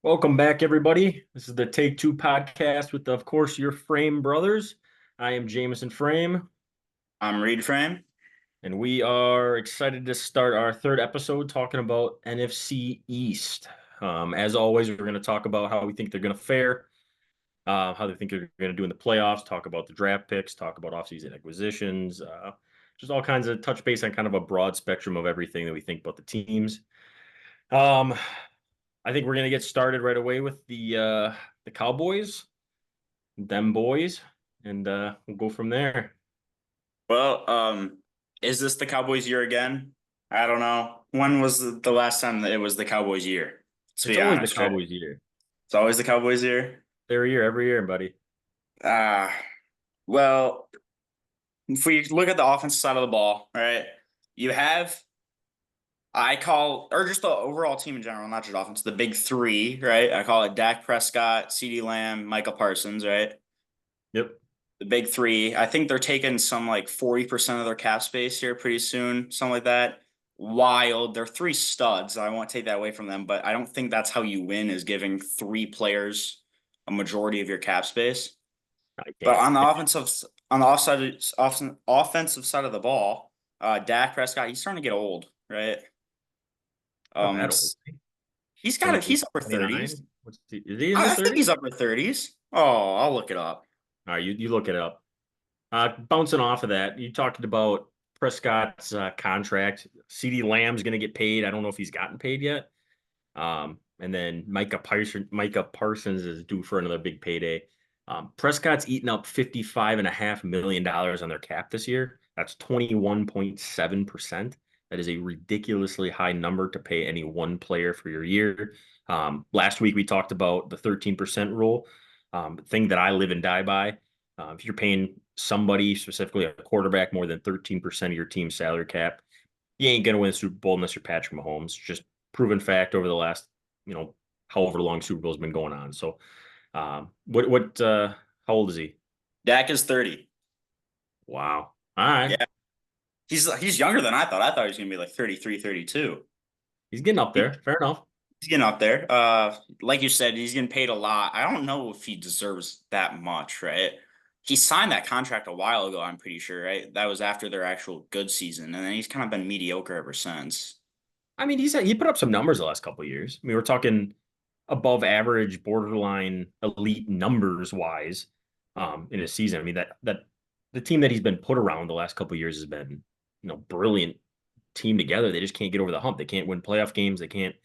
Welcome back, everybody. This is the Take Two podcast with, of course, your Frame brothers. I am Jameson Frame, I'm Reed Frame. and we are excited to start our third episode talking about NFC East. As always, we're going to talk about how we think they're going to fare, how they think they're going to do in the playoffs, talk about the draft picks, talk about offseason acquisitions, just all kinds of touch base on kind of a broad spectrum of everything that we think about the teams. Um, I think we're going to get started right away with the Cowboys. Them boys, and we'll go from there. Well, is this the Cowboys year again? I don't know. When was the last time that it was the Cowboys year? Let's It's be always the honest, right? Cowboys year. It's always the Cowboys year. Every year, buddy. Ah, well, if we look at the offensive side of the ball, right? You have or just the overall team in general, not just offense, the big three, right? I call it Dak Prescott, CeeDee Lamb, Michael Parsons, right? Yep. The big three. I think they're taking some like 40% of their cap space here pretty soon, something like that. Wild. They're three studs. I won't take that away from them, but I don't think that's how you win is giving three players a majority of your cap space. I But can't. on the offensive side of the ball, Dak Prescott, he's starting to get old, right? Not Um, that old. he's upper 29. 30s. Is he in his I think 30s? he's upper 30s. Oh, I'll look it up. All right, you look it up. Bouncing off of that, you talked about Prescott's contract. CD Lamb's going to get paid. I don't know if he's gotten paid yet. And then Micah Parsons is due for another big payday. Prescott's eaten up $55.5 million on their cap this year. That's 21.7%. That is a ridiculously high number to pay any one player for your year. Last week we talked about the 13% rule, thing that I live and die by. If you're paying somebody, specifically a quarterback, more than 13% of your team's salary cap, you ain't going to win a Super Bowl unless you're Patrick Mahomes. Just proven fact over the last, however long Super Bowl's been going on. So, how old is he? Dak is 30. Wow. All right. Yeah. He's younger than I thought. I thought he was gonna be like 33, 32. He's getting up there. Fair enough. He's getting up there. Like you said, he's getting paid a lot. I don't know if he deserves that much, right? He signed that contract a while ago, I'm pretty sure, right? That was after their actual good season, and then he's kind of been mediocre ever since. I mean, he put up some numbers the last couple of years. I mean, we're talking above average, borderline elite numbers wise, in a season. I mean, that the team that he's been put around the last couple of years has been, brilliant team together. They just can't get over the hump. They can't win playoff games. They can't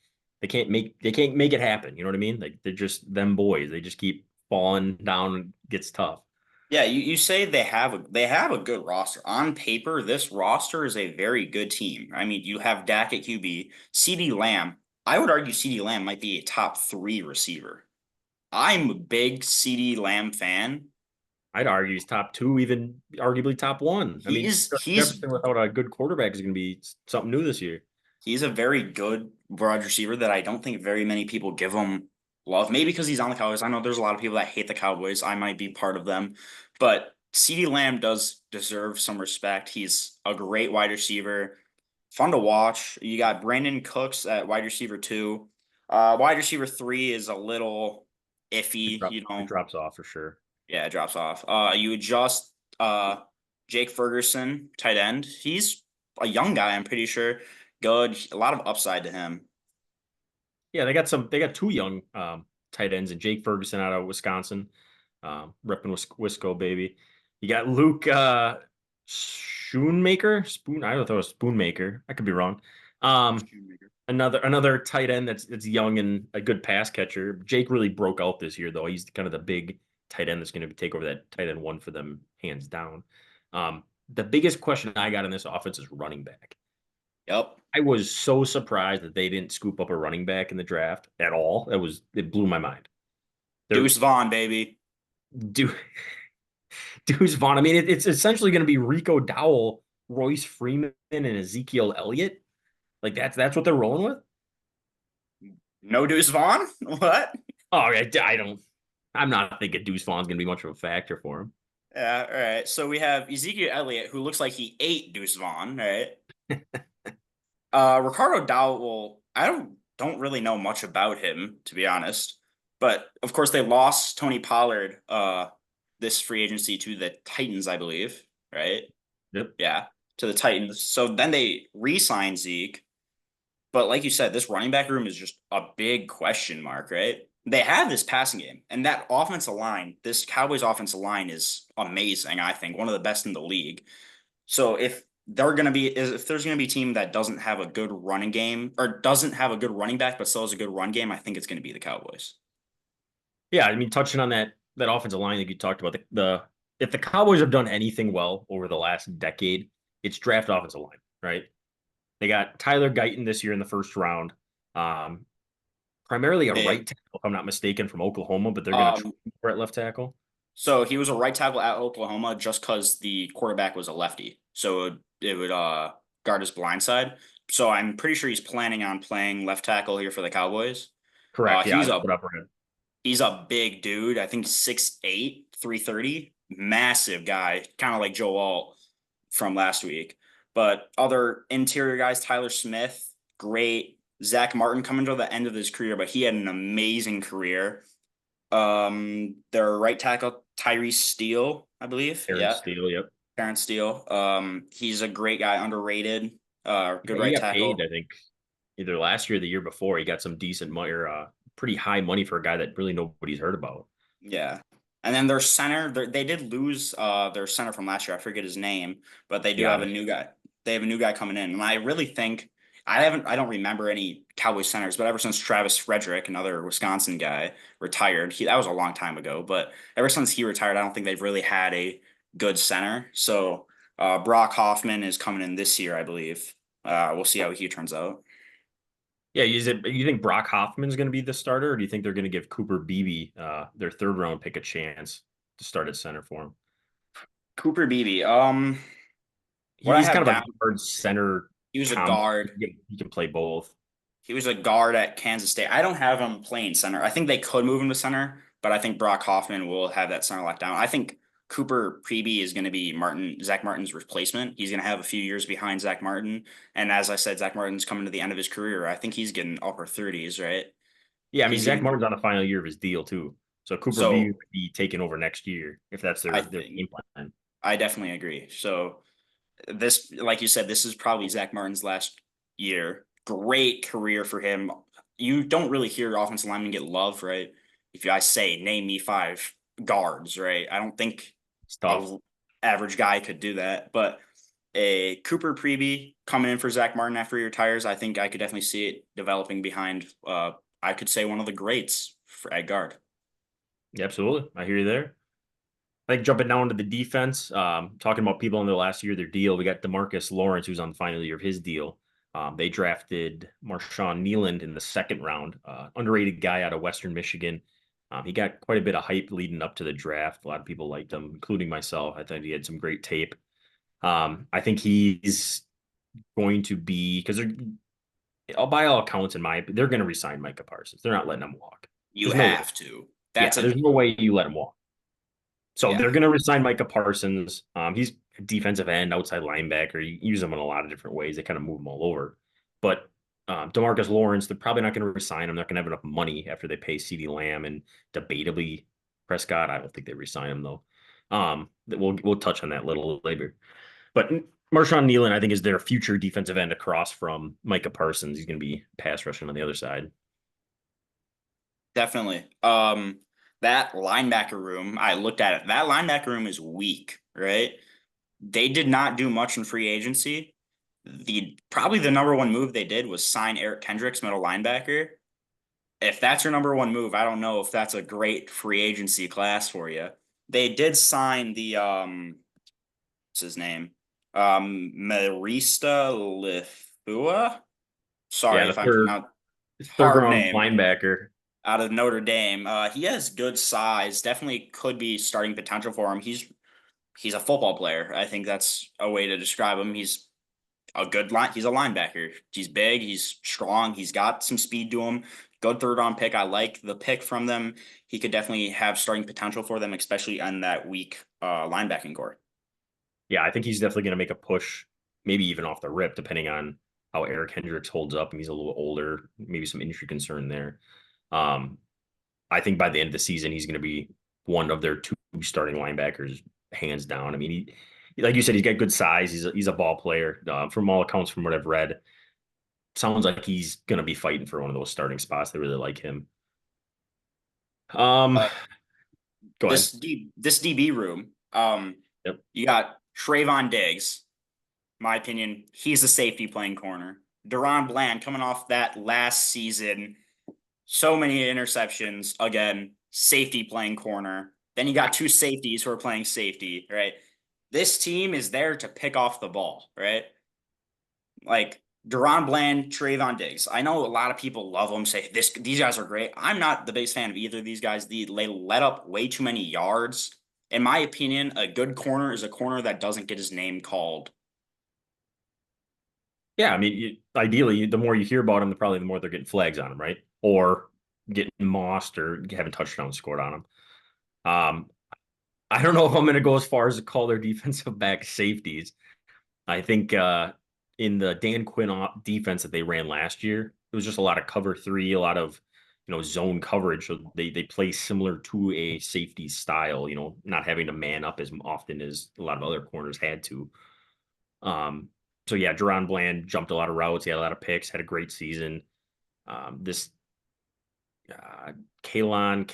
make it happen. You know what I mean? Like they're just them boys. They just keep falling down. And gets tough. Yeah, you say they have a good roster. On paper, this roster is a very good team. I mean, you have Dak at QB, CeeDee Lamb. I would argue CeeDee Lamb might be a top three receiver. I'm a big CeeDee Lamb fan. I'd argue he's top two, even arguably top one. I mean, He's he's Jefferson without a good quarterback is going to be something new this year. he's a very good wide receiver that I don't think very many people give him love. Maybe because he's on the Cowboys. I know there's a lot of people that hate the Cowboys. I might be part of them. But CeeDee Lamb does deserve some respect. He's a great wide receiver. Fun to watch. You got Brandon Cooks at wide receiver two. Wide receiver three is a little It, iffy, drop, it drops off for sure. Yeah, it drops off. You adjust Jake Ferguson, tight end. He's a young guy, I'm pretty sure. Good. A lot of upside to him. Yeah, they got two young tight ends and Jake Ferguson out of Wisconsin, repping Wisco baby. You got Luke Schoonmaker, I don't know, it was Spoonmaker. I could be wrong. Um, another tight end that's young and a good pass catcher. Jake really broke out this year though. He's kind of the big tight end that's going to take over that tight end one for them hands down. The biggest question I got in this offense is running back. Yep. I was so surprised that they didn't scoop up a running back in the draft at all. It blew my mind. They're Deuce Vaughn, baby. do Deuce Vaughn. I mean, it's essentially going to be Rico Dowell, Royce Freeman, and Ezekiel Elliott. Like that's what they're rolling with. No Deuce Vaughn? What? Oh, I don't. I'm not thinking Deuce Vaughn's going to be much of a factor for him. Yeah, all right. So we have Ezekiel Elliott, who looks like he ate Deuce Vaughn, right? Ricardo Dowell, I don't don't really know much about him, to be honest. But of course, they lost Tony Pollard this free agency to the Titans, I believe, right? Yep. Yeah, to the Titans. So then they re-signed Zeke. But like you said, this running back room is just a big question mark, right? They have this passing game, and that offensive line, this Cowboys offensive line is amazing, I think, one of the best in the league. So if there's gonna be a team that doesn't have a good running game or doesn't have a good running back but still has a good run game, I think it's gonna be the Cowboys. Yeah, I mean, touching on that offensive line that you talked about, the if the Cowboys have done anything well over the last decade, it's draft offensive line, right? They got Tyler Guyton this year in the first round. Um, primarily a Big. right tackle, if I'm not mistaken, from Oklahoma, but they're going to Um, trade for at left tackle. so he was a right tackle at Oklahoma just because the quarterback was a lefty, so it would guard his blind side. So I'm pretty sure he's planning on playing left tackle here for the Cowboys. Correct. Yeah, He's that's a what I've read. He's a big dude. I think 6'8", 330. Massive guy, kind of like Joe Alt from last week. But other interior guys, Tyler Smith, great. Zach Martin coming to the end of his career, but he had an amazing career. Their right tackle, Tyrese Steele, I believe. Aaron Yeah, Steele. Yep. Terrence Steele. He's a great guy, underrated. Good Yeah, he right got paid, tackle. I think, either last year or the year before. He got some decent money or pretty high money for a guy that really nobody's heard about. Yeah. And then their center, they did lose their center from last year. I forget his name, but they do Yeah. have a new guy. They have a new guy coming in. And I really think I don't remember any Cowboys centers, but ever since Travis Frederick, another Wisconsin guy, retired, that was a long time ago. But ever since he retired, I don't think they've really had a good center. So Brock Hoffman is coming in this year, I believe. We'll see how he turns out. Yeah, you think Brock Hoffman's going to be the starter, or do you think they're going to give Cooper Beebe, their third round pick, a chance to start at center for him? Cooper Beebe. What I He's have kind of a down, guard center he was a combo. guard. He can play both. He was a guard at Kansas State. I don't have him playing center. I think they could move him to center, but I think Brock Hoffman will have that center locked down. I think Cooper Preby is going to be Zach Martin's replacement. He's going to have a few years behind Zach Martin. And as I said, Zach Martin's coming to the end of his career. I think he's getting upper 30s, right? Yeah, I mean He's Zach getting Martin's on the final year of his deal too, so Cooper Beebe so would be taking over next year if that's I their think game plan. I definitely agree. So this, like you said, this is probably Zach Martin's last year. Great career for him. You don't really hear offensive linemen get love, right? If I say name me five guards, right? I don't think It's tough. a average guy could do that. But a Cooper Preby coming in for Zach Martin after he retires, I think I could definitely see it developing behind. I could say one of the greats for at guard. Yeah, absolutely, I hear you there. I think jumping down to the defense, talking about people in their last year of their deal, we got Demarcus Lawrence, who's on the final year of his deal. They drafted Marshawn Nealand in the second round, underrated guy out of Western Michigan. He got quite a bit of hype leading up to the draft. A lot of people liked him, including myself. I thought he had some great tape. I think he's going to be because by all accounts, they're going to resign Micah Parsons. They're not letting him walk. You There's no way. have to. Yeah, That's a there's no way you let him walk. So yeah. they're going to resign Micah Parsons. He's a defensive end, outside linebacker. You use him in a lot of different ways. They kind of move him all over. But Demarcus Lawrence, they're probably not going to resign him. They're not going to have enough money after they pay CeeDee Lamb and debatably Prescott. I don't think they resign him though. We'll touch on that a little later. But Marshawn Nealand, I think, is their future defensive end across from Micah Parsons. He's going to be pass rushing on the other side. Definitely. That linebacker room, I looked at it. That linebacker room is weak, right? They did not do much in free agency. Probably the number one move they did was sign Eric Kendricks, middle linebacker. If that's your number one move, I don't know if that's a great free agency class for you. They did sign the what's his name? Marista Lifua. Yeah, Sorry the if I'm third pronouncing third hard round name. linebacker. Out of Notre Dame. He has good size. Definitely could be starting potential for him. He's a football player. I think that's a way to describe him. He's a good line. He's a linebacker. He's big. He's strong. He's got some speed to him. Good third round pick. I like the pick from them. He could definitely have starting potential for them, especially on that weak linebacking core. Yeah, I think he's definitely going to make a push, maybe even off the rip, depending on how Eric Hendricks holds up, and he's a little maybe some injury concern there. Um, I think by the end of the season, he's going to be one of their two starting linebackers, hands down. I mean, like you said, he's got good size. He's a ball player. From all accounts, from what I've read, sounds like he's going to be fighting for one of those starting spots. They really like him. Um, Uh, Go ahead. this DB room, Yep. you got Trayvon Diggs. My opinion, he's a safety playing corner. Deron Bland coming off that last season, so many interceptions. Again, safety playing corner. Then you got two safeties who are playing safety, right? This team is there to pick off the ball, right? Like Deron Bland, Trayvon Diggs. I know a lot of people love them, say these guys are great. I'm not the biggest fan of either of these guys. They let up way too many yards. In my opinion, a good corner is a corner that doesn't get his name called. Yeah, I mean, ideally, the more you hear about them, probably the more they're getting flags on them, right? Or getting mossed or having touchdowns scored on them. Um, I don't know if I'm going to go as far as to call their defensive back safeties. I think in the Dan Quinn defense that they ran last year, it was just a lot of cover three, a lot of zone coverage. So they play similar to a safety style. Not having to man up as often as a lot of other corners had to. So yeah, Deron Bland jumped a lot of routes. He had a lot of picks. Had a great season. This uh, Kalen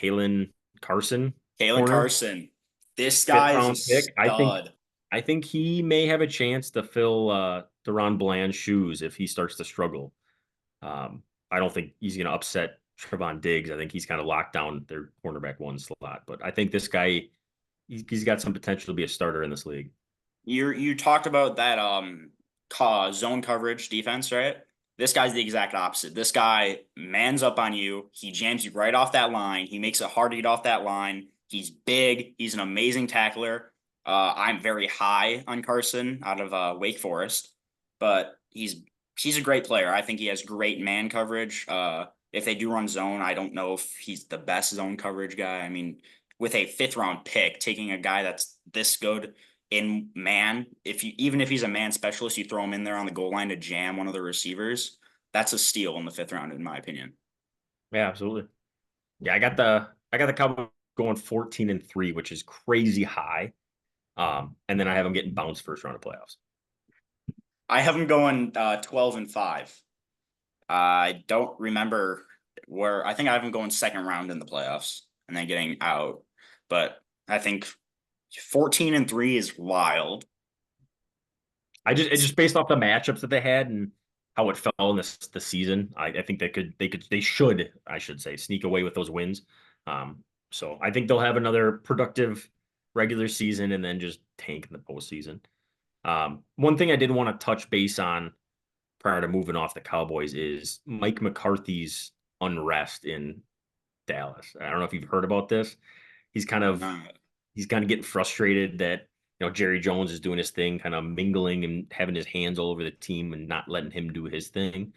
Carson Kalen corner, Carson. This fifth guy is a round pick. I think stud. I think he may have a chance to fill Deron Bland's shoes if he starts to struggle. Um, I don't think he's going to upset Trevon Diggs. I think he's kind of locked down their cornerback one slot. But I think this guy, he's got some potential to be a starter in this league. You talked about that zone coverage defense, right? This guy's the exact opposite. This guy mans up on you. He jams you right off that line. He makes it hard to get off that line. He's big. He's an amazing tackler. I'm very high on Carson out of Wake Forest, but he's a great player. I think he has great man coverage. If they do run zone, I don't know if he's the best zone coverage guy. I mean, with a fifth round pick, taking a guy that's this good in man, even if he's a man specialist, you throw him in there on the goal line to jam one of the receivers. That's a steal in the fifth round, in my opinion. Yeah, absolutely. Yeah, I got the Cowboys going 14-3, which is crazy high. And then I have them getting bounced first round of playoffs. I have him going 12-5. I don't remember where. I think I have him going second round in the playoffs and then getting out. But I think 14-3 is wild. Just based off the matchups that they had and how it fell in the season, I think they should, I should say, sneak away with those wins. So I think they'll have another productive regular season and then just tank in the postseason. One thing I did want to touch base on prior to moving off the Cowboys is Mike McCarthy's unrest in Dallas. I don't know if you've heard about this. He's kind of Uh, he's kind of getting frustrated that Jerry Jones is doing his thing, kind of mingling and having his hands all over the team and not letting him do his thing.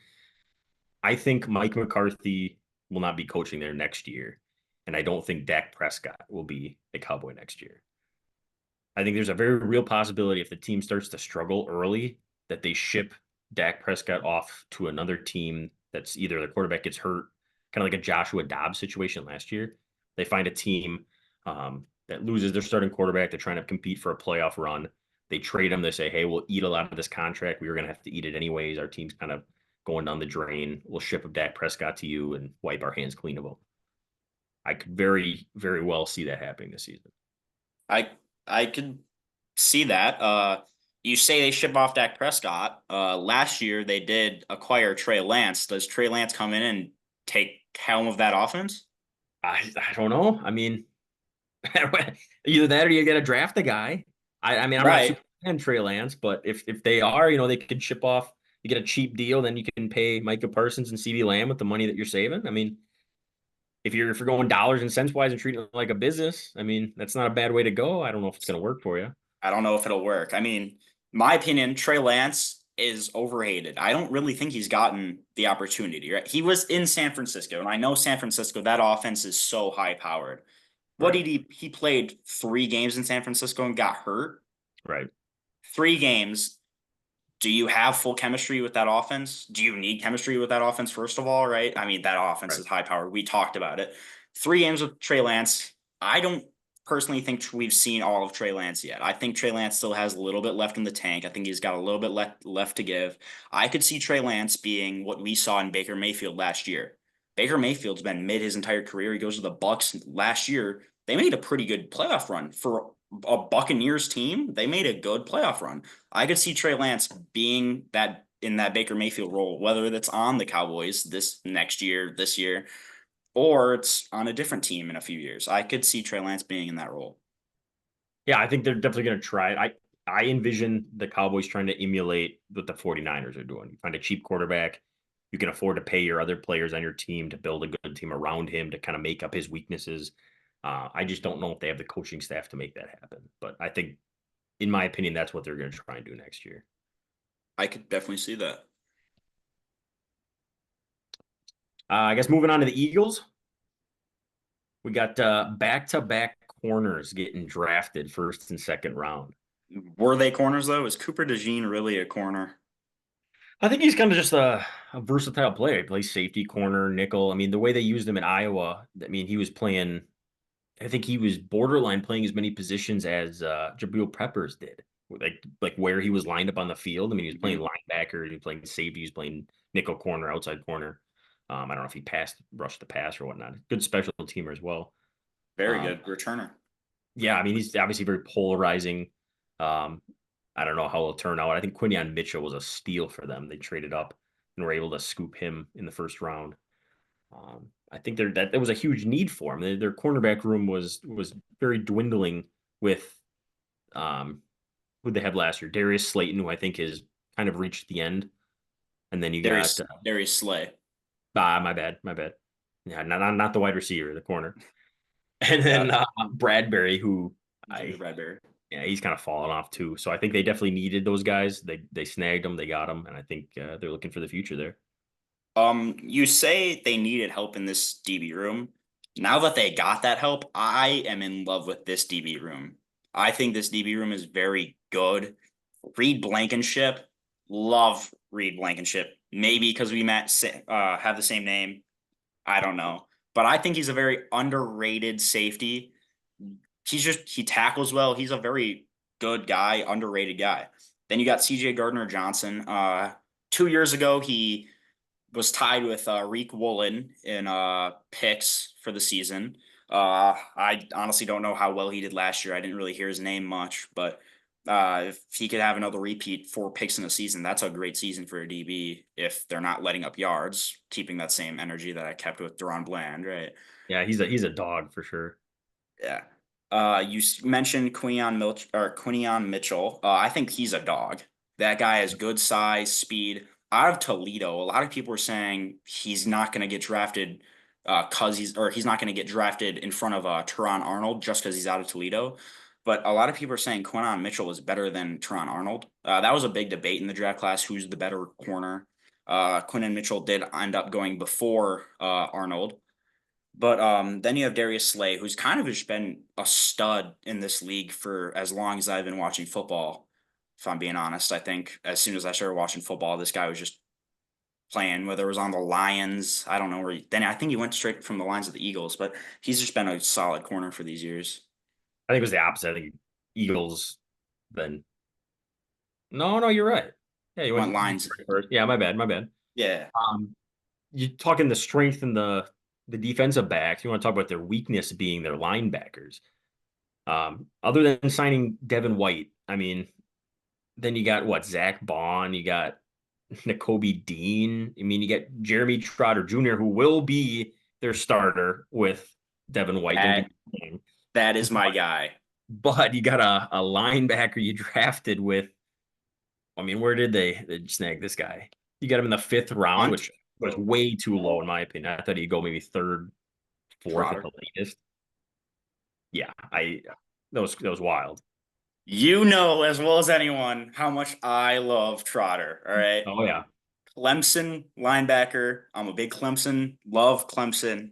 I think Mike McCarthy will not be coaching there next year, and I don't think Dak Prescott will be a Cowboy next year. I think there's a very real possibility if the team starts to struggle early that they ship Dak Prescott off to another team that's either the quarterback gets hurt, kind of like a Joshua Dobbs situation last year. They find a team that loses their starting quarterback. They're trying to compete for a playoff run. They trade him. They say, hey, we'll eat a lot of this contract. We were going to have to eat it anyways. Our team's kind of going down the drain. We'll ship a Dak Prescott to you and wipe our hands clean of him. I could very, very well see that happening this season. I I could see that. You say they ship off Dak Prescott. Last year they did acquire Trey Lance. Does Trey Lance come in and take helm of that offense? I don't know. I mean, either that or you got to draft the guy. I mean, I'm not Right. super fan of Trey Lance, but if they are, they could ship off. You get a cheap deal, then you can pay Micah Parsons and CeeDee Lamb with the money that you're saving. I mean, if you're going dollars and cents wise and treating it like a business, I mean, that's not a bad way to go. I don't know if it's going to work for you. I don't know if it'll work. I mean, my opinion, Trey Lance is overhated. I don't really think he's gotten the opportunity, right? He was in San Francisco, and I know San Francisco, that offense is so high powered. What Right. did he played 3 games in San Francisco and got hurt? Right. 3 games, do you have full chemistry with that offense? Do you need chemistry with that offense, first of all, right? I mean, that offense Right. is high powered. We talked about it. 3 games with Trey Lance. I don't personally think we've seen all of Trey Lance yet. I think Trey Lance still has a little bit left in the tank. I think he's got a little bit left to give. I could see Trey Lance being what we saw in Baker Mayfield last year. Baker Mayfield's been mid his entire career. He goes to the Bucks last year. They made a pretty good playoff run for a Buccaneers team. They made a good playoff run. I could see Trey Lance being that in that Baker Mayfield role, whether that's on the Cowboys this next year, this year, or it's on a different team in a few years. I could see Trey Lance being in that role. Yeah, I think they're definitely going to try it. I envision the Cowboys trying to emulate what the 49ers are doing. You find a cheap quarterback. You can afford to pay your other players on your team to build a good team around him to kind of make up his weaknesses. I just don't know if they have the coaching staff to make that happen. But I think, in my opinion, that's what they're going to try and do next year. I could definitely see that. I guess moving on to the Eagles, we got back-to-back corners getting drafted first and second round. Were they corners though? Is Cooper DeJean really a corner? I think he's kind of just a versatile player. He plays safety, corner, nickel. I mean, the way they used him in Iowa, I mean, he was playing, I think he was borderline playing as many positions as Jabril Peppers did. Like where he was lined up on the field. I mean, he was playing Mhm. linebacker, he was playing safety, he was playing nickel corner, outside corner. I don't know if he rushed the pass or whatnot. Good special teamer as well. Very Um, good returner. yeah, I mean, he's obviously very polarizing. Um, I don't know how it'll turn out. I think Quinion Mitchell was a steal for them. They traded up and were able to scoop him in the first round. I think that was a huge need for him. Their cornerback room was very dwindling with who they had last year, Darius Slayton, who I think has kind of reached the end, and then you got Darius Slay. my bad, yeah, not the wide receiver, the corner, and then Got it. Bradbury, who Jimmy I Bradbury. yeah, he's kind of fallen off too. So I think they definitely needed those guys. They snagged them, they got them, and I think they're looking for the future there. You say they needed help in this DB room. Now that they got that help, I am in love with this DB room. I think this DB room is very good. Reed Blankenship, love Reed Blankenship. Maybe because we have the same name. I don't know, but I think he's a very underrated safety. He tackles well. He's a very good guy, underrated guy. Then you got CJ Gardner Johnson. 2 years ago, he was tied with Reek Woolen in picks for the season. I honestly don't know how well he did last year. I didn't really hear his name much, but if he could have another repeat 4 picks in a season, that's a great season for a DB if they're not letting up yards, keeping that same energy that I kept with Deron Bland, right? Yeah, he's a dog for sure. Yeah. You mentioned Quinion Mitchell. I think he's a dog. That guy has good size, speed. Out of Toledo, a lot of people are saying he's not going to get drafted cause he's not going to get drafted in front of Teron Arnold just because he's out of Toledo. But a lot of people are saying Quinion Mitchell is better than Teron Arnold. That was a big debate in the draft class. Who's the better corner? Quinion Mitchell did end up going before Arnold. But then you have Darius Slay, who's kind of just been a stud in this league for as long as I've been watching football. If I'm being honest, I think as soon as I started watching football, this guy was just playing. Whether it was on the Lions, I don't know where. Then I think he went straight from the Lions to the Eagles, but he's just been a solid corner for these years. I think it was the opposite. I think Eagles then. No, you're right. Yeah, you Went went Lions, first. Yeah, my bad. yeah. You talking the strength and the defensive backs. You want to talk about their weakness being their linebackers. Other than signing Devin White, I mean, then you got what, Zach Bond, you got Nakobe Dean. I mean, you got Jeremy Trotter Jr., who will be their starter with Devin White. Don't get That me wrong. that is my guy. But you got a linebacker you drafted with. I mean, where did they snag this guy? You got him in the fifth round, Hunt which was way too low in my opinion. I thought he'd go maybe third, fourth at Trotter. the latest. Yeah, I that was wild. You know as well as anyone how much I love Trotter. All right. Oh yeah, Clemson linebacker. I'm a big Clemson, love Clemson.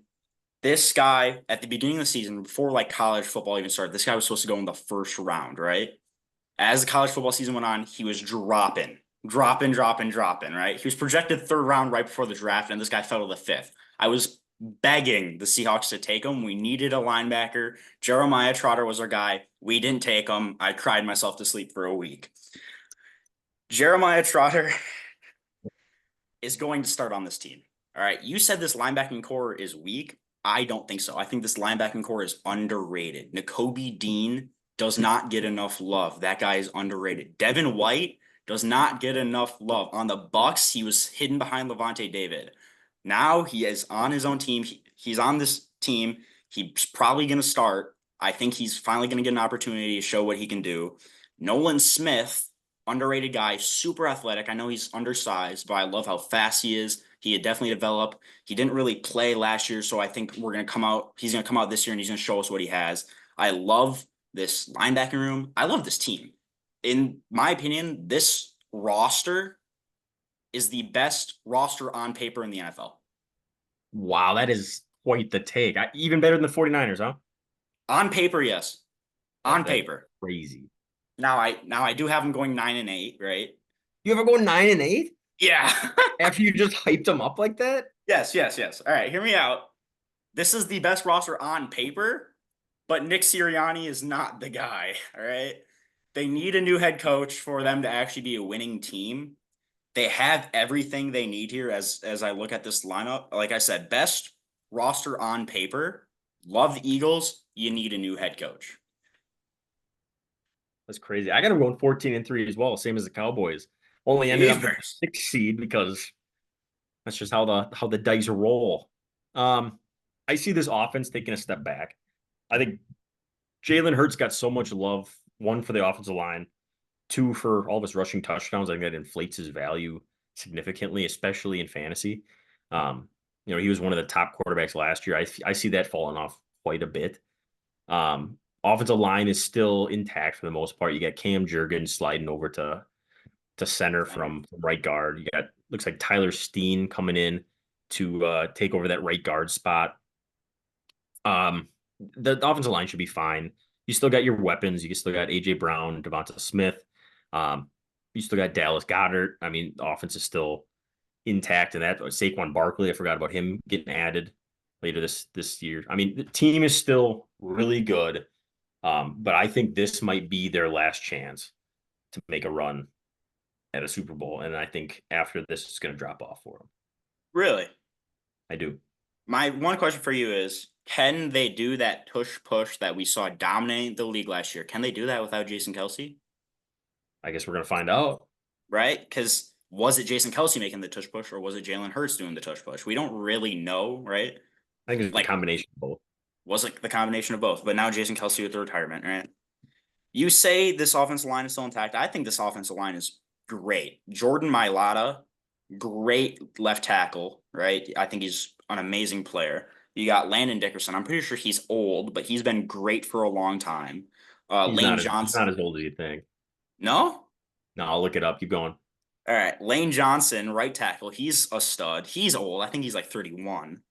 This guy at the beginning of the season, before like college football even started, this guy was supposed to go in the first round, right? As the college football season went on, he was dropping. dropping, right? He was projected third round right before the draft, and this guy fell to the fifth. I was begging the Seahawks to take him. We needed a linebacker. Jeremiah Trotter was our guy. We didn't take him. I cried myself to sleep for a week. Jeremiah Trotter is going to start on this team. All right. You said this linebacking core is weak. I don't think so. I think this linebacking core is underrated. Nakobe Dean does not get enough love. That guy is underrated. Devin White does not get enough love. On the Bucks, he was hidden behind Levante David. Now he is on his own team. He's on this team. He's probably going to start. I think he's finally going to get an opportunity to show what he can do. Nolan Smith, underrated guy, super athletic. I know he's undersized, but I love how fast he is. He had definitely developed. He didn't really play last year, so I think we're gonna come out. He's gonna come out this year and he's gonna show us what he has. I love this linebacking room. I love this team. In my opinion, this roster is the best roster on paper in the NFL. Wow, that is quite the take. Even better than the 49ers, huh? On paper, yes. On That's paper. crazy. Now I do have them going 9-8, right? You ever go 9-8 Yeah. after you just hyped them up like that? Yes. All right, hear me out. This is the best roster on paper, but Nick Sirianni is not the guy. All right. They need a new head coach for them to actually be a winning team. They have everything they need here as I look at this lineup. Like I said, best roster on paper. Love the Eagles. You need a new head coach. That's crazy. I got them going 14-3 as well, same as the Cowboys. Only ended up with Beavers. the 6th seed because that's just how the dice roll. I see this offense taking a step back. I think Jalen Hurts got so much love, one for the offensive line, two for all of his rushing touchdowns. I think that inflates his value significantly, especially in fantasy. He was one of the top quarterbacks last year. I see that falling off quite a bit. Offensive line is still intact for the most part. You got Cam Jurgens sliding over to center from right guard. You got looks like Tyler Steen coming in to take over that right guard spot. The offensive line should be fine. You still got your weapons. You still got AJ Brown, Devonta Smith. You still got Dallas Goedert. I mean, the offense is still intact, and that Saquon Barkley. I forgot about him getting added later this year. I mean, the team is still really good, but I think this might be their last chance to make a run at a Super Bowl, and I think after this, it's going to drop off for them. Really? I do. My one question for you is, can they do that tush push that we saw dominate the league last year? Can they do that without Jason Kelsey? I guess we're going to find out. Right? Because was it Jason Kelsey making the tush push or was it Jalen Hurts doing the tush push? We don't really know, right? I think it's Like, a combination of both. was it the combination of both? But now Jason Kelsey with the retirement, right? You say this offensive line is still intact. I think this offensive line is great. Jordan Mailata, great left tackle, right? I think he's an amazing player. You got Landon Dickerson. I'm pretty sure he's old, but he's been great for a long time. Lane He's not Johnson. as old as you think. No? No, I'll look it up. Keep going. All right. Lane Johnson, right tackle. He's a stud. He's old. I think he's like 31.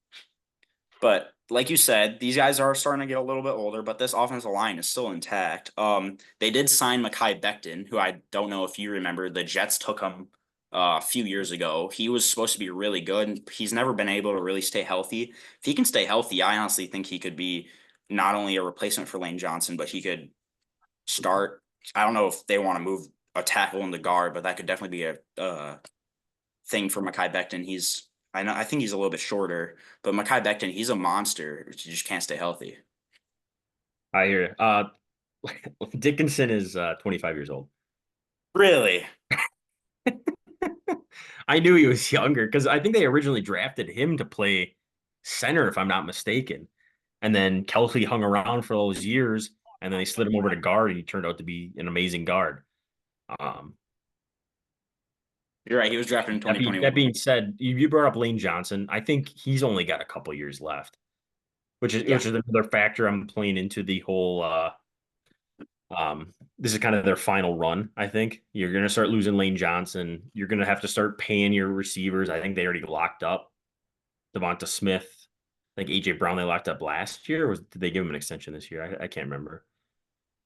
But like you said, these guys are starting to get a little bit older, but this offensive line is still intact. They did sign Mekhi Becton, who I don't know if you remember. The Jets took him a few years ago. He was supposed to be really good, and he's never been able to really stay healthy. If he can stay healthy, I honestly think he could be not only a replacement for Lane Johnson, but he could start. I don't know if they want to move a tackle in the guard, but that could definitely be a thing for Mekhi Becton. I think he's a little bit shorter, but Mekhi Becton, he's a monster. He just can't stay healthy. I hear Dickinson is 25 years old. Really? I knew he was younger because I think they originally drafted him to play center, if I'm not mistaken. And then Kelsey hung around for those years, and then they slid him over to guard, and he turned out to be an amazing guard. You're right. He was drafted in That 2021. being said, you brought up Lane Johnson. I think he's only got a couple years left, which is Yeah. another factor I'm playing into the whole. This is kind of their final run. I think you're going to start losing Lane Johnson. You're going to have to start paying your receivers. I think they already locked up Devonta Smith. I think AJ Brown they locked up last year. Or did they give him an extension this year? I can't remember.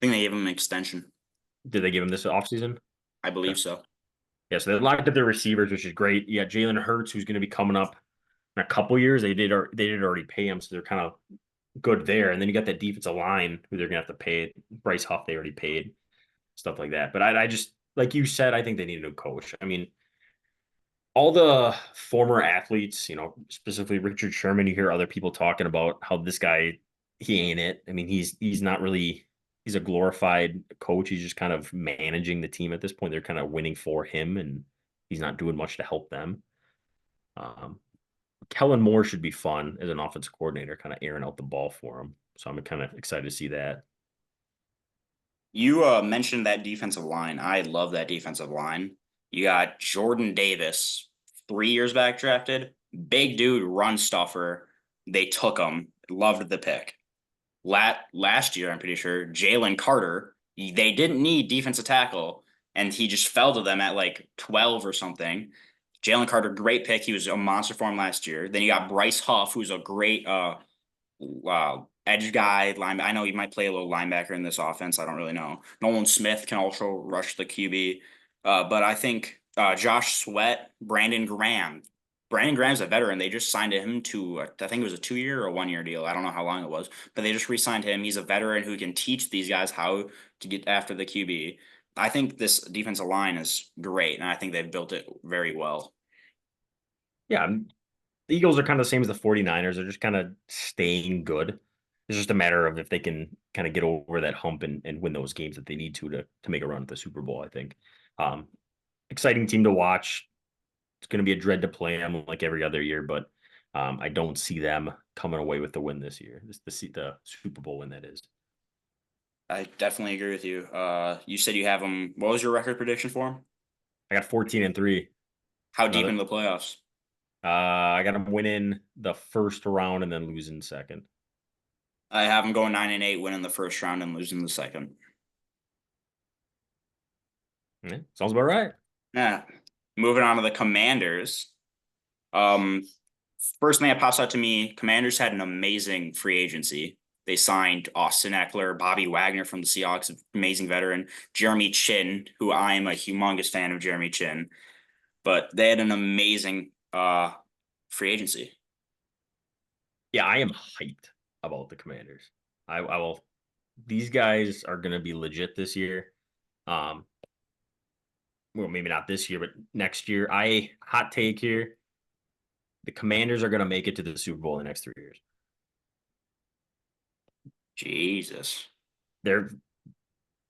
I think they gave him an extension. Did they give him this offseason? I believe Okay. so. Yeah, so they locked up their receivers, which is great. Yeah, Jalen Hurts, who's going to be coming up in a couple years. They did already pay him, so they're kind of good there. And then you got that defensive line who they're gonna have to pay. Bryce Huff, they already paid, stuff like that. But I just like you said, I think they need a new coach. I mean, all the former athletes, specifically Richard Sherman, you hear other people talking about how this guy, he ain't it. I mean, he's not really he's a glorified coach. He's just kind of managing the team at this point. They're kind of winning for him, and he's not doing much to help them. Um, Kellen Moore should be fun as an offensive coordinator, kind of airing out the ball for him. So I'm kind of excited to see that. You mentioned that defensive line. I love that defensive line. You got Jordan Davis, 3 years back drafted, big dude, run stuffer. They took him. Loved the pick. Last year, I'm pretty sure Jalen Carter. They didn't need defensive tackle, and he just fell to them at like 12 or something. Jalen Carter, great pick. He was a monster for him last year. Then you got Bryce Huff, who's a great edge guy. I know he might play a little linebacker in this offense. I don't really know. Nolan Smith can also rush the QB. But I think Josh Sweat, Brandon Graham. Brandon Graham's a veteran. They just signed him to, I think it was a 2 year or a 1 year deal. I don't know how long it was, but they just re signed him. He's a veteran who can teach these guys how to get after the QB. I think this defensive line is great, and I think they've built it very well. Yeah, the Eagles are kind of the same as the 49ers. They're just kind of staying good. It's just a matter of if they can kind of get over that hump and win those games that they need to make a run at the Super Bowl, I think. Um, Exciting team to watch. It's going to be a dread to play them like every other year, but I don't see them coming away with the win this year. The Super Bowl win, that is. I definitely agree with you. You said you have them. What was your record prediction for them? I got 14-3. How deep Another. into the playoffs? I got them winning the first round and then losing second. I have them going 9-8, winning the first round and losing the second. Yeah, sounds about right. Yeah. Moving on to the Commanders. Um, First thing that pops out to me, Commanders had an amazing free agency. They signed Austin Eckler, Bobby Wagner from the Seahawks, amazing veteran, Jeremy Chin, who I am a humongous fan of Jeremy Chin. But they had an amazing free agency. Yeah, I am hyped about the Commanders. I will. These guys are going to be legit this year. Um, well, maybe not this year, but next year. Hot take here. The Commanders are going to make it to the Super Bowl in the next 3 years. Jesus. They're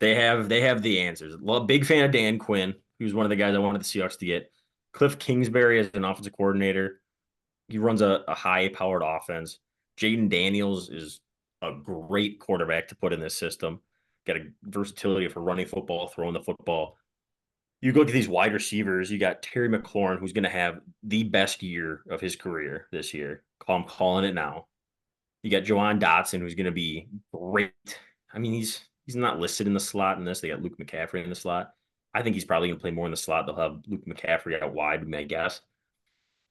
they have the answers. Well, big fan of Dan Quinn, who's one of the guys I wanted the Seahawks to get. Cliff Kingsbury as an offensive coordinator. He runs a high-powered offense. Jaden Daniels is a great quarterback to put in this system. Got a versatility for running football, throwing the football. You look at these wide receivers. You got Terry McLaurin, who's going to have the best year of his career this year. I'm calling it now. You got Jawan Dotson, who's going to be great. I mean, he's not listed in the slot in this. They got Luke McCaffrey in the slot. I think he's probably going to play more in the slot. They'll have Luke McCaffrey out wide, would be my guess.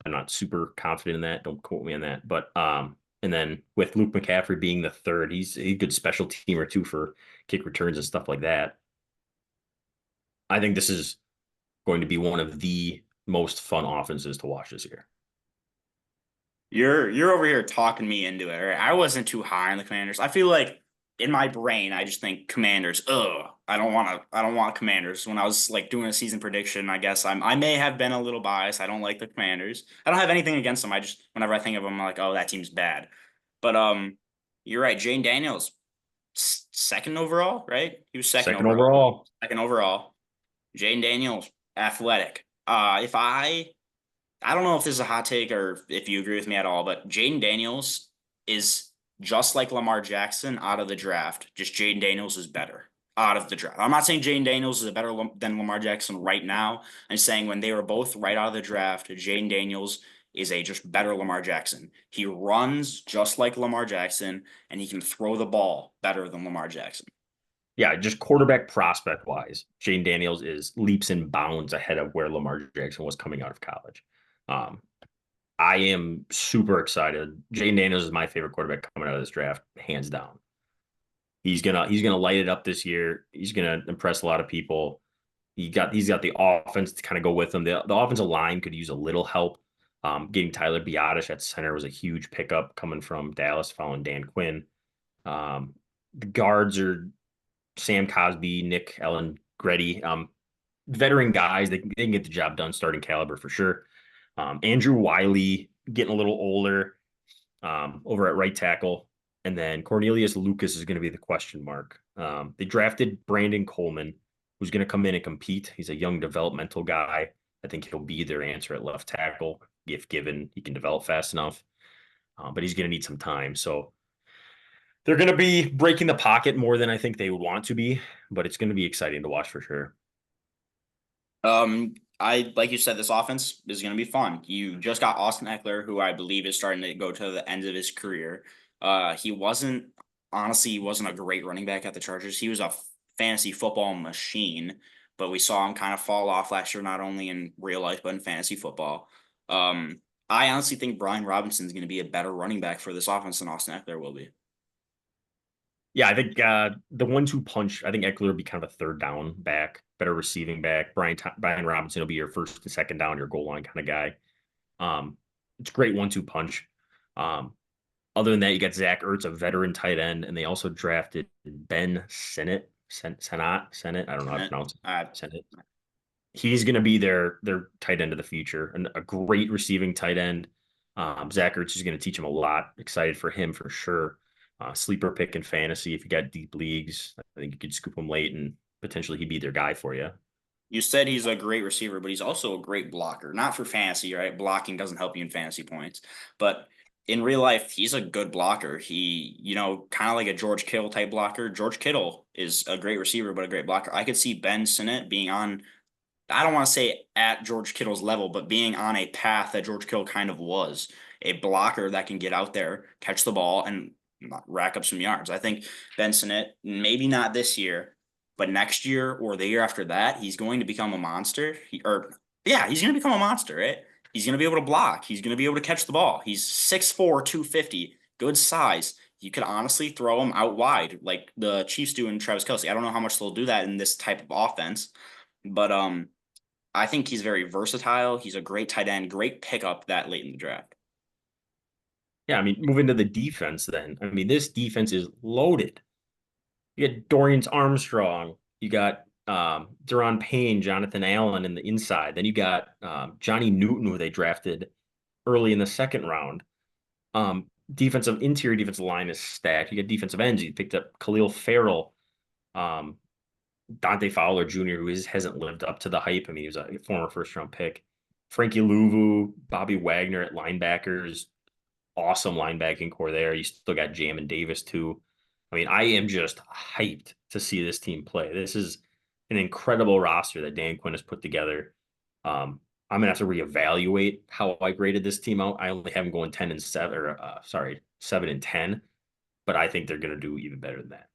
I'm not super confident in that. Don't quote me on that. But and then with Luke McCaffrey being the third, he's a good special teamer too for kick returns and stuff like that. I think this is going to be one of the most fun offenses to watch this year. You're over here talking me into it. Right? I wasn't too high on the Commanders. I feel like in my brain, I just think Commanders. Ugh, I don't want Commanders. When I was like doing a season prediction, I guess I may have been a little biased. I don't like the Commanders. I don't have anything against them. I just whenever I think of them, I'm like, oh, that team's bad. But you're right. Jane Daniels, second overall, right? He was second Second overall. overall. Second overall. Jane Daniels, athletic. If I don't know if this is a hot take or if you agree with me at all, but Jaden Daniels is just like Lamar Jackson out of the draft. Just Jaden Daniels is better out of the draft. I'm not saying Jaden Daniels is better than Lamar Jackson right now. I'm saying when they were both right out of the draft, Jaden Daniels is a just better Lamar Jackson. He runs just like Lamar Jackson, and he can throw the ball better than Lamar Jackson. Yeah, just quarterback prospect wise, Jane Daniels is leaps and bounds ahead of where Lamar Jackson was coming out of college. Um, I am super excited. Jane Daniels is my favorite quarterback coming out of this draft, hands down. He's gonna light it up this year. He's gonna impress a lot of people. He's got the offense to kind of go with him. The offensive line could use a little help. Getting Tyler Biotish at center was a huge pickup coming from Dallas following Dan Quinn. The guards are Sam Cosby, Nick Ellen Gretty, veteran guys. They can get the job done, starting caliber for sure. Andrew Wiley getting a little older over at right tackle. And then Cornelius Lucas is going to be the question mark. They drafted Brandon Coleman, who's going to come in and compete. He's a young developmental guy. I think he'll be their answer at left tackle if given he can develop fast enough. But he's going to need some time. So they're going to be breaking the pocket more than I think they would want to be, but it's going to be exciting to watch for sure. I like you said, this offense is going to be fun. You just got Austin Eckler, who I believe is starting to go to the end of his career. He wasn't honestly, he wasn't a great running back at the Chargers. He was a fantasy football machine, but we saw him kind of fall off last year, not only in real life but in fantasy football. I honestly think Brian Robinson is going to be a better running back for this offense than Austin Eckler will be. Yeah, I think the 1-2 punch. I think Eckler will be kind of a third down back, better receiving back. Brian Robinson will be your first and second down, your goal line kind of guy. It's a great 1-2 punch. Other than that, you got Zach Ertz, a veteran tight end, and they also drafted Ben Sinnott. I don't know how to pronounce it. Sinnott. He's going to be their tight end of the future, and a great receiving tight end. Zach Ertz is going to teach him a lot. Excited for him for sure. Sleeper pick in fantasy. If you got deep leagues, I think you could scoop him late and potentially he'd be their guy for you. You said he's a great receiver, but he's also a great blocker. Not for fantasy, right? Blocking doesn't help you in fantasy points, but in real life, he's a good blocker. He, kind of like a George Kittle type blocker. George Kittle is a great receiver, but a great blocker. I could see Ben Sinnott being on, I don't want to say at George Kittle's level, but being on a path that George Kittle kind of was, a blocker that can get out there, catch the ball, and rack up some yards. I think Ben Sinnott, maybe not this year, but next year or the year after that, he's going to become a monster. He's going to become a monster, right? He's going to be able to block. He's going to be able to catch the ball. He's 6'4", 250, good size. You could honestly throw him out wide like the Chiefs do in Travis Kelce. I don't know how much they'll do that in this type of offense, but I think he's very versatile. He's a great tight end, great pickup that late in the draft. Yeah, I mean, moving to the defense then. I mean, this defense is loaded. You got Dorian Armstrong. You got Deron Payne, Jonathan Allen in the inside. Then you got Johnny Newton, who they drafted early in the second round. Interior defensive line is stacked. You got defensive ends. You picked up Khalil Farrell, Dante Fowler Jr., who hasn't lived up to the hype. I mean, he was a former first round pick. Frankie Louvu, Bobby Wagner at linebackers. Awesome linebacking core there. You still got Jamin Davis too. I mean, I am just hyped to see this team play. This is an incredible roster that Dan Quinn has put together. I'm gonna have to reevaluate how I graded this team out. I only have them going 10-7, or 7-10, but I think they're gonna do even better than that.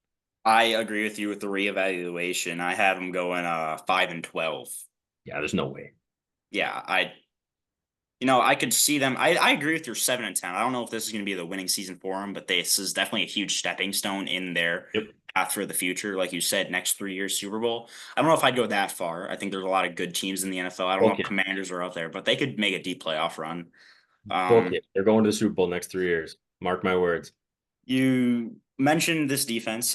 I agree with you with the reevaluation. I have them going 5-12. Yeah, there's no way. Yeah, I could see them. I agree with your 7-10. I don't know if this is going to be the winning season for them, but this is definitely a huge stepping stone in their Yep. path for the future. Like you said, next 3 years Super Bowl. I don't know if I'd go that far. I think there's a lot of good teams in the NFL. I don't know Book if it. Commanders are out there, but they could make a deep playoff run. Book it. They're going to the Super Bowl next 3 years. Mark my words. You mentioned this defense.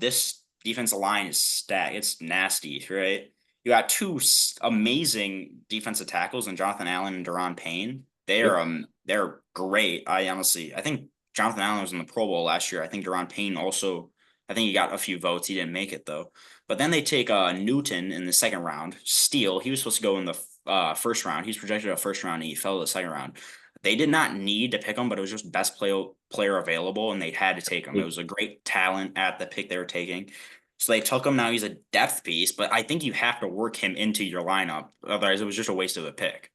This defensive line is stacked. It's nasty, right? You got two amazing defensive tackles in Jonathan Allen and Deron Payne. Yep. They're great. I think Jonathan Allen was in the Pro Bowl last year. I think Deron Payne also. I think he got a few votes. He didn't make it though. But then they take Newton in the second round. Steele. He was supposed to go in the first round. He's projected a first round. And he fell to the second round. They did not need to pick him, but it was just best player available, and they had to take him. It was a great talent at the pick they were taking. So they took him. Now he's a depth piece, but I think you have to work him into your lineup. Otherwise, it was just a waste of a pick.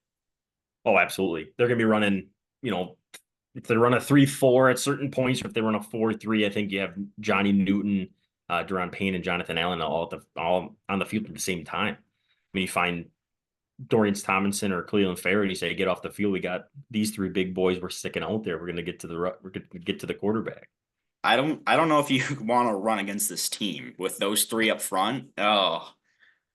Oh, absolutely. They're going to be running, if they run a 3-4 at certain points, or if they run a 4-3, I think you have Johnny Newton, Deron Payne, and Jonathan Allen all on the field at the same time. I mean, you find Dorian Tomlinson or Cleveland Farrell, and you say, get off the field. We got these three big boys. We're sticking out there. We're going to get to the quarterback. I don't know if you want to run against this team with those three up front. Oh,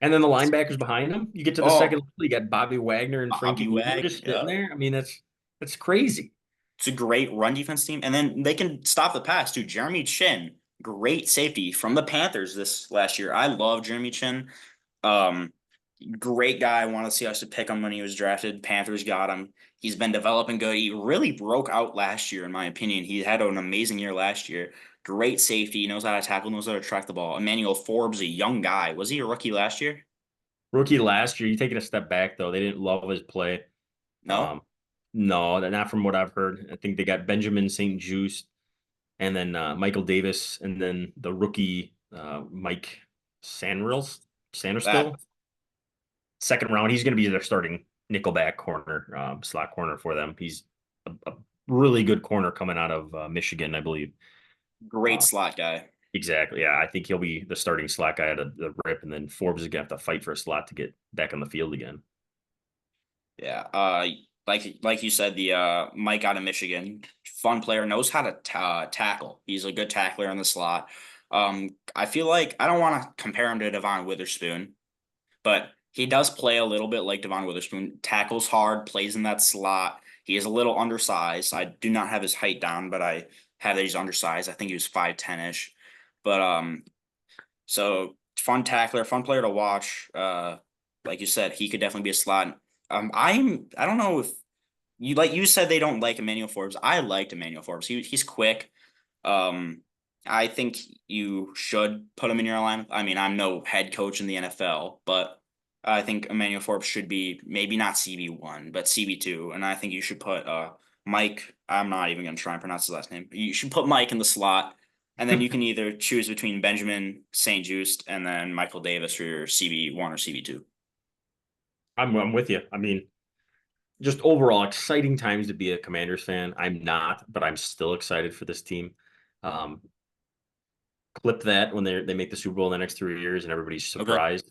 And then the linebackers behind him. You get to the second Oh, level, you got Bobby Wagner and Frankie Bobby Luvu Wag. just sitting Yeah. there. I mean, that's crazy. It's a great run defense team. And then they can stop the pass too. Jeremy Chin, great safety from the Panthers this last year. I love Jeremy Chin. Um, Great guy. I want to see us to pick him when he was drafted. Panthers got him. He's been developing good. He really broke out last year, in my opinion. He had an amazing year last year. Great safety. He knows how to tackle, knows how to track the ball. Emmanuel Forbes, a young guy. Was he a rookie last year? Rookie last year. You taking a step back though. They didn't love his play. No? Um, no, not from what I've heard. I think they got Benjamin St. Juste and then Michael Davis, and then the rookie Mike Sanderls, That Sanderstill. Second round, he's going to be their starting nickelback corner, slot corner for them. He's a really good corner coming out of Michigan, I believe. great Uh, slot guy. exactly. Yeah, I think he'll be the starting slot guy at the rip, and then Forbes is going to have to fight for a slot to get back on the field again. Yeah. Like you said, the Mike out of Michigan, fun player, knows how to tackle. He's a good tackler in the slot. I feel like I don't want to compare him to Devon Witherspoon, but he does play a little bit like Devon Witherspoon. Tackles hard, plays in that slot. He is a little undersized. I do not have his height down, but I have that he's undersized. I think he was 5'10" ish. But so fun tackler, fun player to watch. Like you said, he could definitely be a slot. I don't know if you said they don't like Emmanuel Forbes. I liked Emmanuel Forbes. He's quick. Um, I think you should put him in your lineup. I mean, I'm no head coach in the NFL, but I think Emmanuel Forbes should be maybe not CB1, but CB2. And I think you should put Mike. I'm not even gonna try and pronounce his last name. You should put Mike in the slot, and then you can either choose between Benjamin St. Just and then Michael Davis for your CB1 or CB2. I'm with you. I mean, just overall exciting times to be a Commanders fan. I'm not, but I'm still excited for this team. Um, Clip that when they make the Super Bowl in the next 3 years and everybody's Okay. surprised.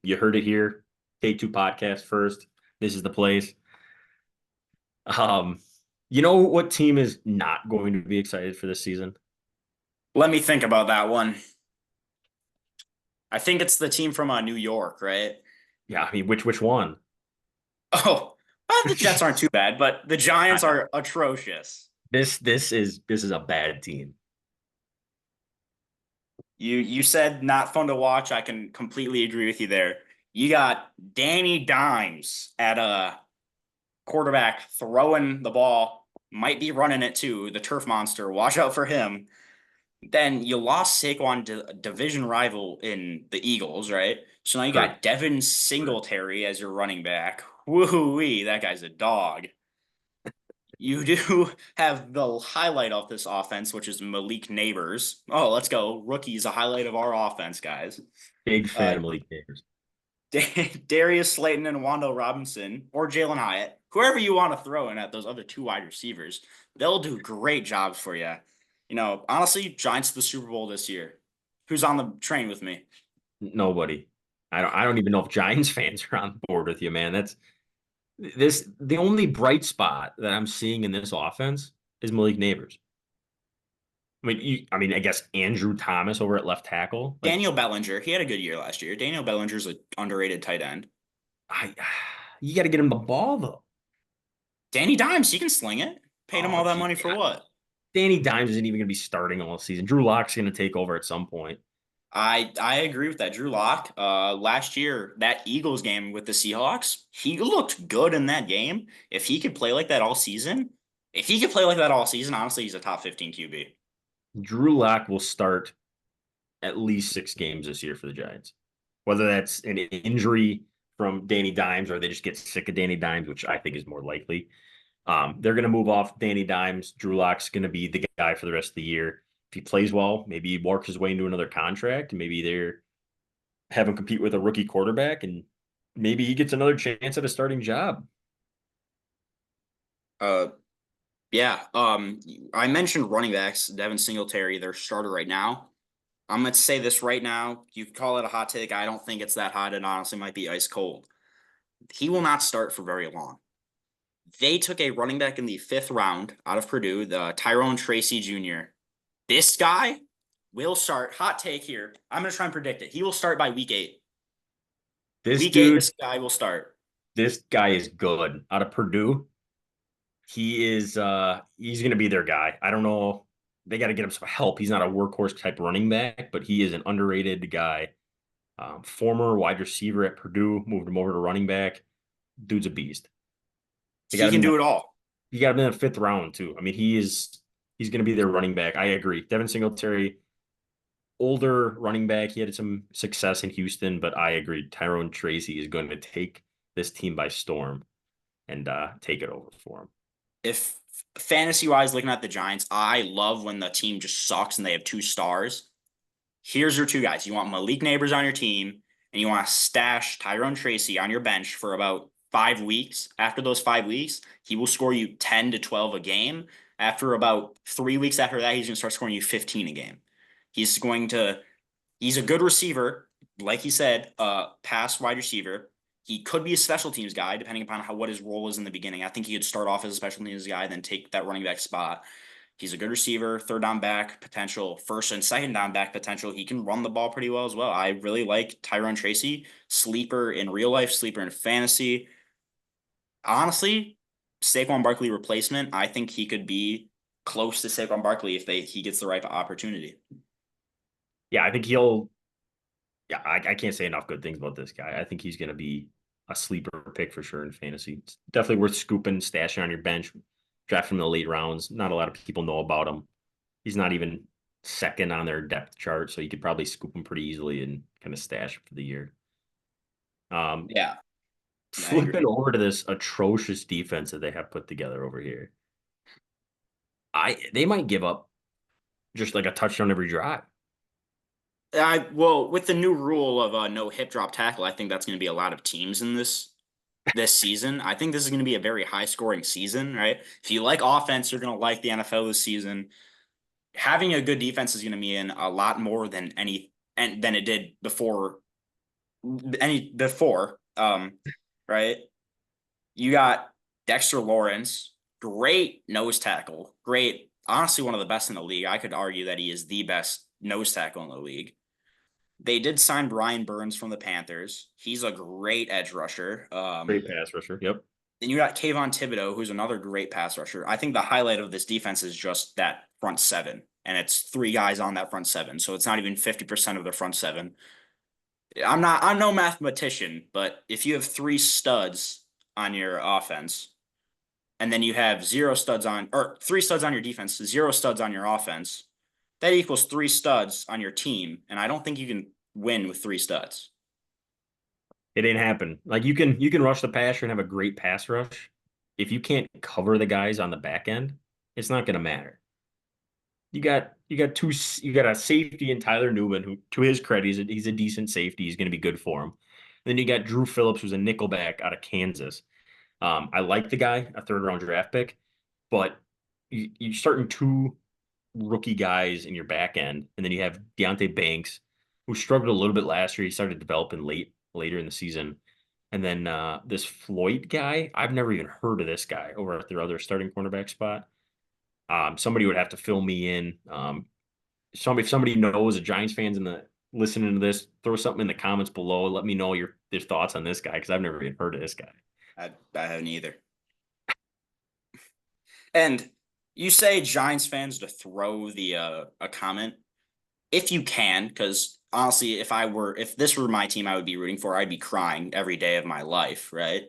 You heard it here. K2 podcast first. This is the place. Um, you know what team is not going to be excited for this season? Let me think about that one. I think it's the team from New York, right? Yeah, I mean, which one? Oh, the Jets aren't too bad, but the I Giants know. are atrocious. This is a bad team. You said not fun to watch. I can completely agree with you there. You got Danny Dimes at a quarterback throwing the ball, might be running it too. The turf monster. Watch out for him. Then you lost Saquon, division rival in the Eagles, right? So now you Correct. got Devin Singletary as your running back. Woo-wee, that guy's a dog. You do have the highlight of this offense, which is Malik Neighbors. Oh, let's go. Rookie's a highlight of our offense, guys. Big fan Uh, of Malik Neighbors. Darius Slayton and Wando Robinson, or Jalen Hyatt, whoever you want to throw in at those other two wide receivers, they'll do great jobs for you. You know, honestly, Giants to the Super Bowl this year. Who's on the train with me? Nobody. I don't even know if Giants fans are on board with you, man. The only bright spot that I'm seeing in this offense is Malik Neighbors. I guess Andrew Thomas over at left tackle. Like Daniel Bellinger. He had a good year last year. Daniel Bellinger's an underrated tight end. I you got to get him the ball though. Danny Dimes, he can sling it. Paid him Oh, all that gee. money for what? Danny Dimes isn't even going to be starting all season. Drew Lock's going to take over at some point. I agree with that. Drew Lock, last year, that Eagles game with the Seahawks, he looked good in that game. If he could play like that all season, if he could play like that all season, honestly, he's a top 15 QB. Drew Lock will start at least 6 games this year for the Giants. Whether that's an injury from Danny Dimes or they just get sick of Danny Dimes, which I think is more likely. They're going to move off Danny Dimes. Drew Lock's going to be the guy for the rest of the year. If he plays well, maybe he works his way into another contract, and maybe they're have him compete with a rookie quarterback, and maybe he gets another chance at a starting job. Uh, yeah. I mentioned running backs, Devin Singletary, their starter right now. I'm going to say this right now. You could call it a hot take. I don't think it's that hot. It honestly might be ice cold. He will not start for very long. They took a running back in the fifth round out of Purdue, the Tyrone Tracy Jr. This guy will start. Hot take here. I'm going to try and predict it. He will start by week 8. This Week 8, dude, this guy will start. this guy is good. Out of Purdue, he's gonna be their guy. I don't know. They got to get him some help. He's not a workhorse type running back, but he is an underrated guy. Former wide receiver at Purdue, moved him over to running back. Dude's a beast. They He got can him. do it all. You got him in the fifth round too. I mean, he's going to be their running back. I agree. Devin Singletary, older running back. He had some success in Houston, but I agree. Tyrone Tracy is going to take this team by storm and take it over for him. If fantasy wise, looking at the Giants, I love when the team just sucks and they have 2 stars. Here's your 2 guys. You want Malik Neighbors on your team, and you want to stash Tyrone Tracy on your bench for about 5 weeks. After those 5 weeks, he will score you 10 to 12 a game. After about 3 weeks after that, he's going to start scoring you 15 a game. He's going to, he's a good receiver, like he said, pass wide receiver. He could be a special teams guy, depending upon what his role is in the beginning. I think he could start off as a special teams guy, then take that running back spot. He's a good receiver, third down back potential, first and second down back potential. He can run the ball pretty well as well. I really like Tyrone Tracy, sleeper in real life, sleeper in fantasy. Honestly, Saquon Barkley replacement. I think he could be close to Saquon Barkley if he gets the right opportunity. Yeah, I think he'll. Yeah, I can't say enough good things about this guy. I think he's going to be a sleeper pick for sure in fantasy. It's definitely worth scooping, stashing on your bench, drafting him in the late rounds. Not a lot of people know about him. He's not even second on their depth chart, so you could probably scoop him pretty easily and kind of stash him for the year. Um, Yeah, I Flipping agree. over to this atrocious defense that they have put together over here, they might give up just like a touchdown every drive. Well, with the new rule of no hip drop tackle, I think that's going to be a lot of teams in this season. I think this is going to be a very high scoring season, right? If you like offense, you're going to like the NFL this season. Having a good defense is going to mean a lot more than than it did before. Right? You got Dexter Lawrence, great nose tackle, great, honestly one of the best in the league. I could argue that he is the best nose tackle in the league. They did sign Brian Burns from the Panthers. He's a great edge rusher. Great pass rusher. Yep. Then you got Kayvon Thibodeau, who's another great pass rusher. I think the highlight of this defense is just that front seven, and it's 3 guys on that front seven. So it's not even 50% of the front seven. I'm no mathematician, but if you have 3 studs on your offense, and then you have 0 studs on, or 3 studs on your defense, 0 studs on your offense, that equals 3 studs on your team. And I don't think you can win with 3 studs. It ain't happen. Like you can rush the passer and have a great pass rush. If you can't cover the guys on the back end, it's not going to matter. You got a safety in Tyler Newman who, to his credit, he's a decent safety. He's going to be good for him. And then you got Drew Phillips, who's a nickelback out of Kansas. I like the guy, a third round draft pick, but you're starting 2 rookie guys in your back end, and then you have Deontay Banks, who struggled a little bit last year. He started developing later in the season. And then this Floyd guy, I've never even heard of this guy over at their other starting cornerback spot. Somebody would have to fill me in. If somebody knows a Giants fans in the listening to this, throw something in the comments below. Let me know your thoughts on this guy because I've never even heard of this guy. I haven't either. And you say Giants fans to throw the a comment if you can, because honestly, if this were my team, I would be rooting for. I'd be crying every day of my life, right?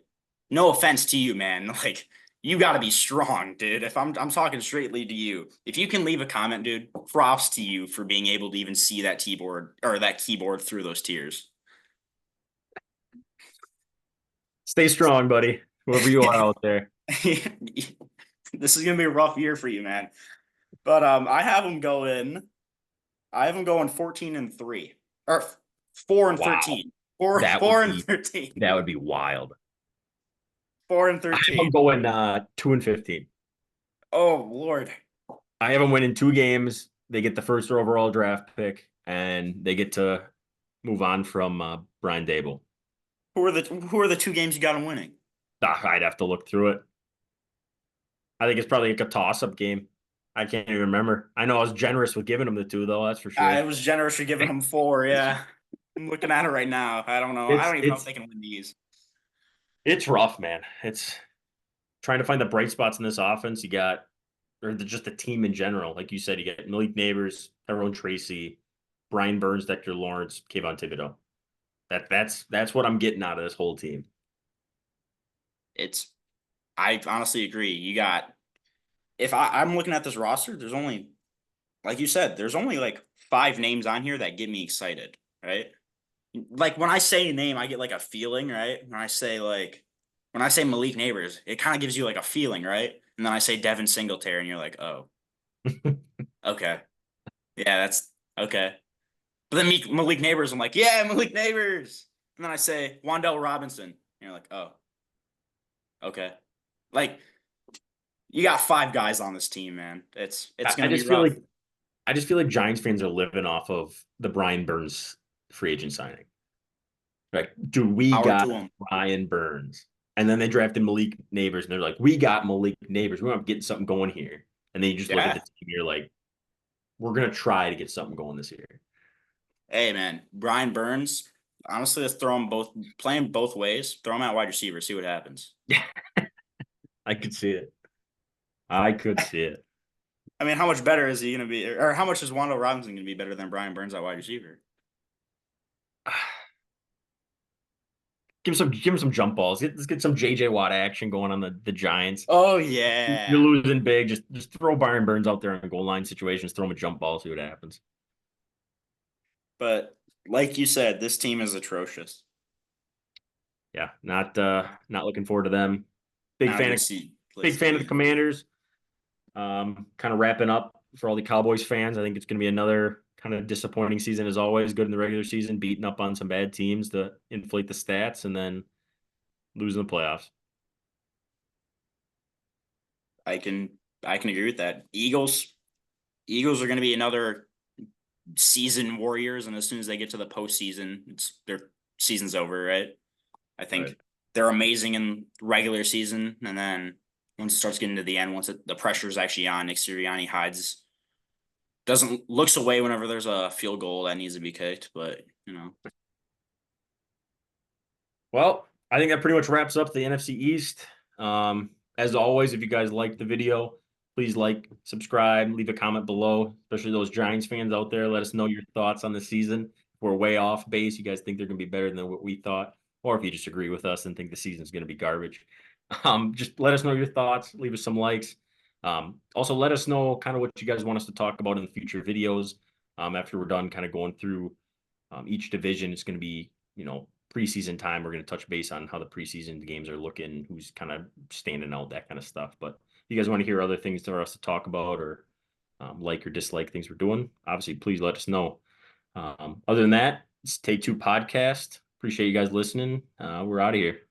No offense to you, man. Like you got to be strong, dude. If I'm talking straightly to you, if you can leave a comment, dude, props to you for being able to even see that keyboard through those tears. Stay strong, buddy. Whoever you are out there. This is gonna be a rough year for you, man. But I have them going 14-3 or 4 and Wow. 13. 4 That would 4 and be 13. that would be wild. 4 and I'm 13. going 2-15. Oh Lord. I have them winning 2 games. They get the first overall draft pick, and they get to move on from Brian Dable. Who are the 2 games you got them winning? I'd have to look through it. I think it's probably like a toss-up game. I can't even remember. I know I was generous with giving them the 2, though. That's for I sure. was generous for giving them 4, yeah. I'm looking at it right now. I don't know. I It's don't even know if it's they can win these. it's rough, man. It's trying to find the bright spots in this offense. You got just the team in general. Like you said, you got Malik Neighbors, Tyrone Tracy, Brian Burns, Dexter Lawrence, Kayvon Thibodeau. That's what I'm getting out of this whole team. It's I honestly agree. You got if I'm looking at this roster, there's only like you said, there's only like five names on here that get me excited, right? Like when I say a name, I get like a feeling, right? When I say Malik Neighbors, it kind of gives you like a feeling, right? And then I say Devin Singletary, and you're like, oh, okay, yeah, that's okay. But then Malik Neighbors, I'm like, yeah, Malik Neighbors. And then I say Wandell Robinson, and you're like, oh, okay. Like you got five guys on this team, man. It's I gonna be just feel rough. like Giants fans are living off of the Brian Burns free agent signing. Like, do we Power to got them. Brian Burns? And then they drafted Malik Neighbors, and they're like, we got Malik Neighbors. We're getting something going here. And then you just look at the Yeah. team, you're like, we're gonna try to get something going this year. Hey, man, Brian Burns. Honestly, let's throw him both playing both ways. Throw him at wide receiver, see what happens. Yeah, I could see it. I could see it. I mean, how much better is he going to be, or how much is Wando Robinson going to be better than Brian Burns at wide receiver? Give him some jump balls. Let's get some JJ Watt action going on the Giants. Oh You're yeah, losing big. Just throw Byron Burns out there in goal line situations. Throw him a jump ball. See what happens. but like you said, this team is atrocious. Yeah, not looking forward to them. Big Not a fan good of place to the be. Commanders. Kind of wrapping up for all the Cowboys fans. I think it's going to be another kind of disappointing season as always. Good in the regular season, beating up on some bad teams to inflate the stats, and then losing the playoffs. I can I can agree with that. Eagles are going to be another season warriors, and as soon as they get to the postseason, it's their season's over, right? I Right. think they're amazing in regular season, and then once it starts getting to the end, the pressure is actually on, Nick Sirianni doesn't looks away whenever there's a field goal that needs to be kicked, but you know, Well, I think that pretty much wraps up the NFC East. As always, if you guys liked the video, please like, subscribe, leave a comment below, especially those Giants fans out there. Let us know your thoughts on the season. If we're way off base, you guys think they're going to be better than what we thought, or if you just agree with us and think the season's going to be garbage. Just let us know your thoughts. Leave us some likes. Also, let us know kind of what you guys want us to talk about in the future videos. After we're done kind of going through each division, it's going to be, preseason time. We're going to touch base on how the preseason games are looking, who's kind of standing out, that kind of stuff. But if you guys want to hear other things for us to talk about, or like or dislike things we're doing, obviously, please let us know. Other than that, it's Take Two Podcast. Appreciate you guys listening. We're out of here.